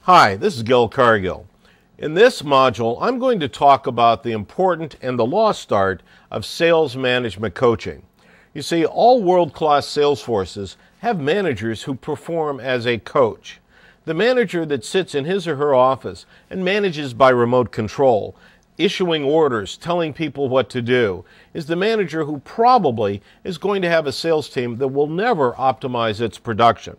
Hi, this is Gil Cargill. In this module, I'm going to talk about the important and the lost art of sales management coaching. You see, all world-class sales forces have managers who perform as a coach. The manager that sits in his or her office and manages by remote control, issuing orders, telling people what to do, is the manager who probably is going to have a sales team that will never optimize its production.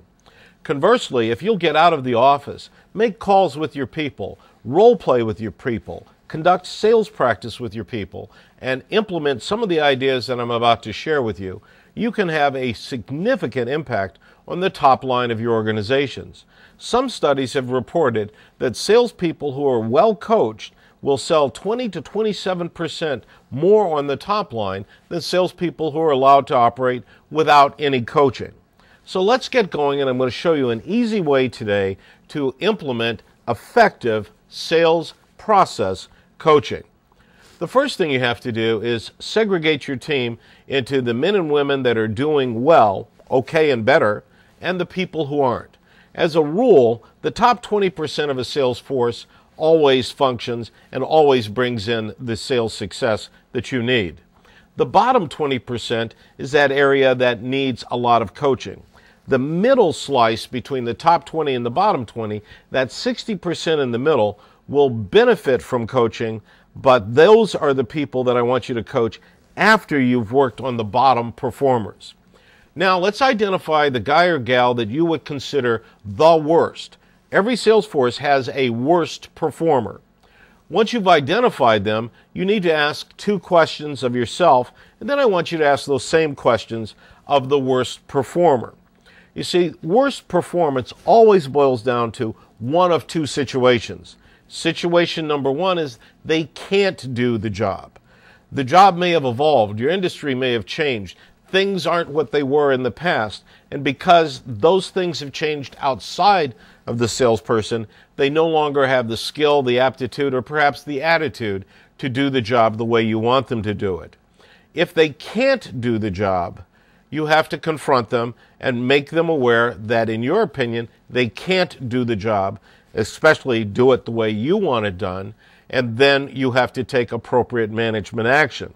Conversely, if you'll get out of the office, make calls with your people, role play with your people, conduct sales practice with your people, and implement some of the ideas that I'm about to share with you, you can have a significant impact on the top line of your organizations. Some studies have reported that salespeople who are well coached will sell 20 to 27% more on the top line than salespeople who are allowed to operate without any coaching. So let's get going, and I'm going to show you an easy way today to implement effective sales process coaching. The first thing you have to do is segregate your team into the men and women that are doing well, okay and better, and the people who aren't. As a rule, the top 20% of a sales force always functions and always brings in the sales success that you need. The bottom 20% is that area that needs a lot of coaching. The middle slice between the top 20 and the bottom 20, that 60% in the middle, will benefit from coaching, but those are the people that I want you to coach after you've worked on the bottom performers. Now, let's identify the guy or gal that you would consider the worst. Every sales force has a worst performer. Once you've identified them, you need to ask two questions of yourself, and then I want you to ask those same questions of the worst performer. You see, worst performance always boils down to one of two situations. Situation number one is they can't do the job. The job may have evolved, your industry may have changed, things aren't what they were in the past, and because those things have changed outside of the salesperson, they no longer have the skill, the aptitude, or perhaps the attitude to do the job the way you want them to do it. If they can't do the job, you have to confront them and make them aware that, in your opinion, they can't do the job, especially do it the way you want it done, and then you have to take appropriate management action.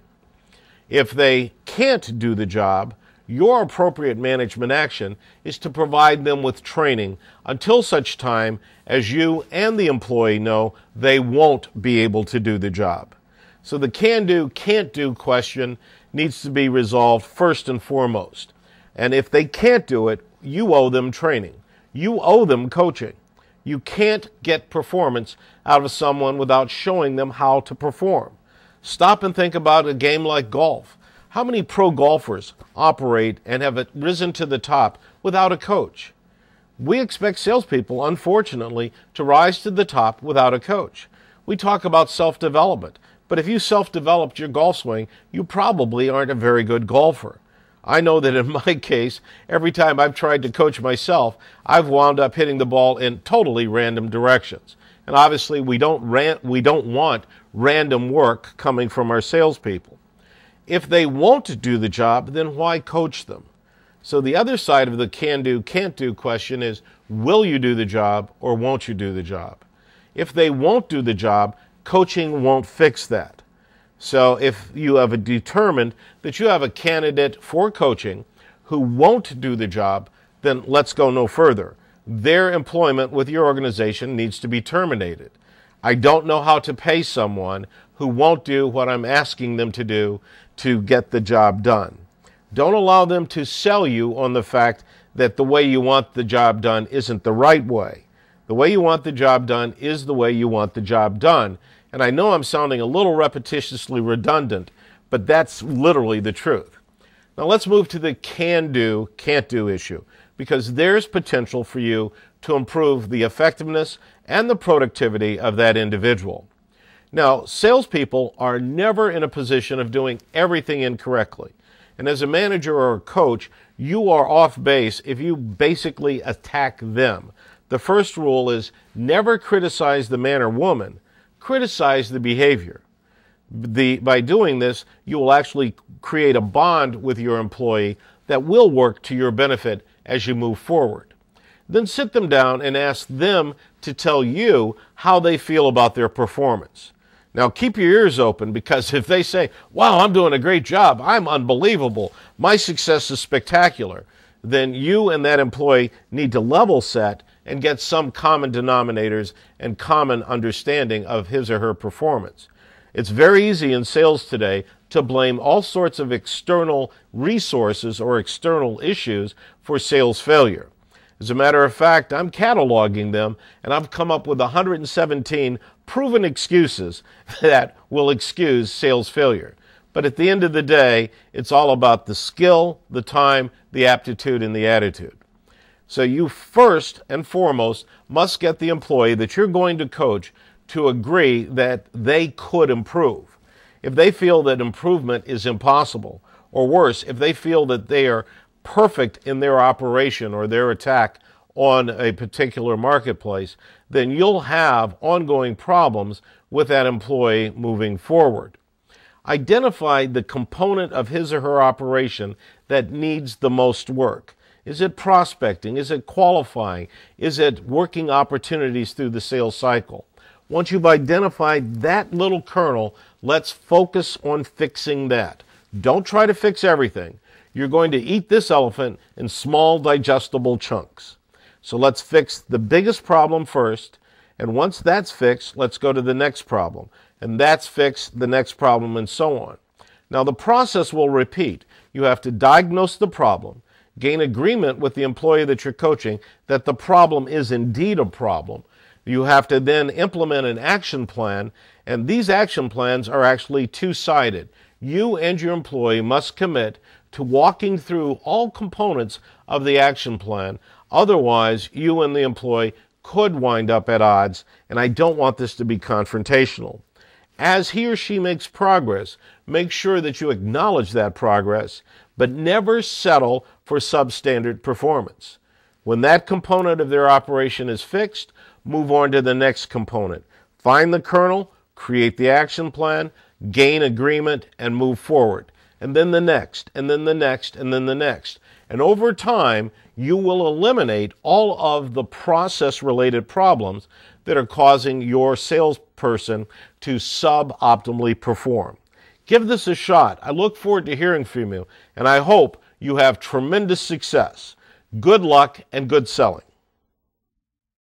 If they can't do the job, your appropriate management action is to provide them with training until such time as you and the employee know they won't be able to do the job. So the can-do, can't-do question needs to be resolved first and foremost. And if they can't do it, you owe them training. You owe them coaching. You can't get performance out of someone without showing them how to perform. Stop and think about a game like golf. How many pro golfers operate and have risen to the top without a coach? We expect salespeople, unfortunately, to rise to the top without a coach. We talk about self-development. But if you self-developed your golf swing, you probably aren't a very good golfer. I know that in my case, every time I've tried to coach myself, I've wound up hitting the ball in totally random directions. And obviously, we don't want random work coming from our salespeople. If they won't do the job, then why coach them? So the other side of the can-do, can't-do question is, will you do the job or won't you do the job? If they won't do the job, coaching won't fix that. So if you have determined that you have a candidate for coaching who won't do the job, then let's go no further. Their employment with your organization needs to be terminated. I don't know how to pay someone who won't do what I'm asking them to do to get the job done. Don't allow them to sell you on the fact that the way you want the job done isn't the right way. The way you want the job done is the way you want the job done. And I know I'm sounding a little repetitiously redundant, but that's literally the truth. Now let's move to the can-do, can't-do issue, because there's potential for you to improve the effectiveness and the productivity of that individual. Now, salespeople are never in a position of doing everything incorrectly. And as a manager or a coach, you are off base if you basically attack them. The first rule is never criticize the man or woman, criticize the behavior. By doing this, you will actually create a bond with your employee that will work to your benefit as you move forward. Then sit them down and ask them to tell you how they feel about their performance. Now, keep your ears open, because if they say, wow, I'm doing a great job, I'm unbelievable, my success is spectacular, then you and that employee need to level set and get some common denominators and common understanding of his or her performance. It's very easy in sales today to blame all sorts of external resources or external issues for sales failure. As a matter of fact, I'm cataloging them, and I've come up with 117 proven excuses that will excuse sales failure. But at the end of the day, it's all about the skill, the time, the aptitude, and the attitude. So you first and foremost must get the employee that you're going to coach to agree that they could improve. If they feel that improvement is impossible, or worse, if they feel that they are perfect in their operation or their attack on a particular marketplace, then you'll have ongoing problems with that employee moving forward. Identify the component of his or her operation that needs the most work. Is it prospecting? Is it qualifying? Is it working opportunities through the sales cycle? Once you've identified that little kernel, let's focus on fixing that. Don't try to fix everything. You're going to eat this elephant in small, digestible chunks. So let's fix the biggest problem first, and once that's fixed, let's go to the next problem. And that's fixed, the next problem, and so on. Now, the process will repeat. You have to diagnose the problem, gain agreement with the employee that you're coaching that the problem is indeed a problem. You have to then implement an action plan, and these action plans are actually two-sided. You and your employee must commit to walking through all components of the action plan. Otherwise, you and the employee could wind up at odds, and I don't want this to be confrontational. As he or she makes progress, make sure that you acknowledge that progress, but never settle for substandard performance. When that component of their operation is fixed, move on to the next component. Find the kernel, create the action plan, gain agreement, and move forward. And then the next, and then the next, and then the next. And over time, you will eliminate all of the process-related problems that are causing your salesperson to suboptimally perform. Give this a shot. I look forward to hearing from you, and I hope you have tremendous success. Good luck and good selling.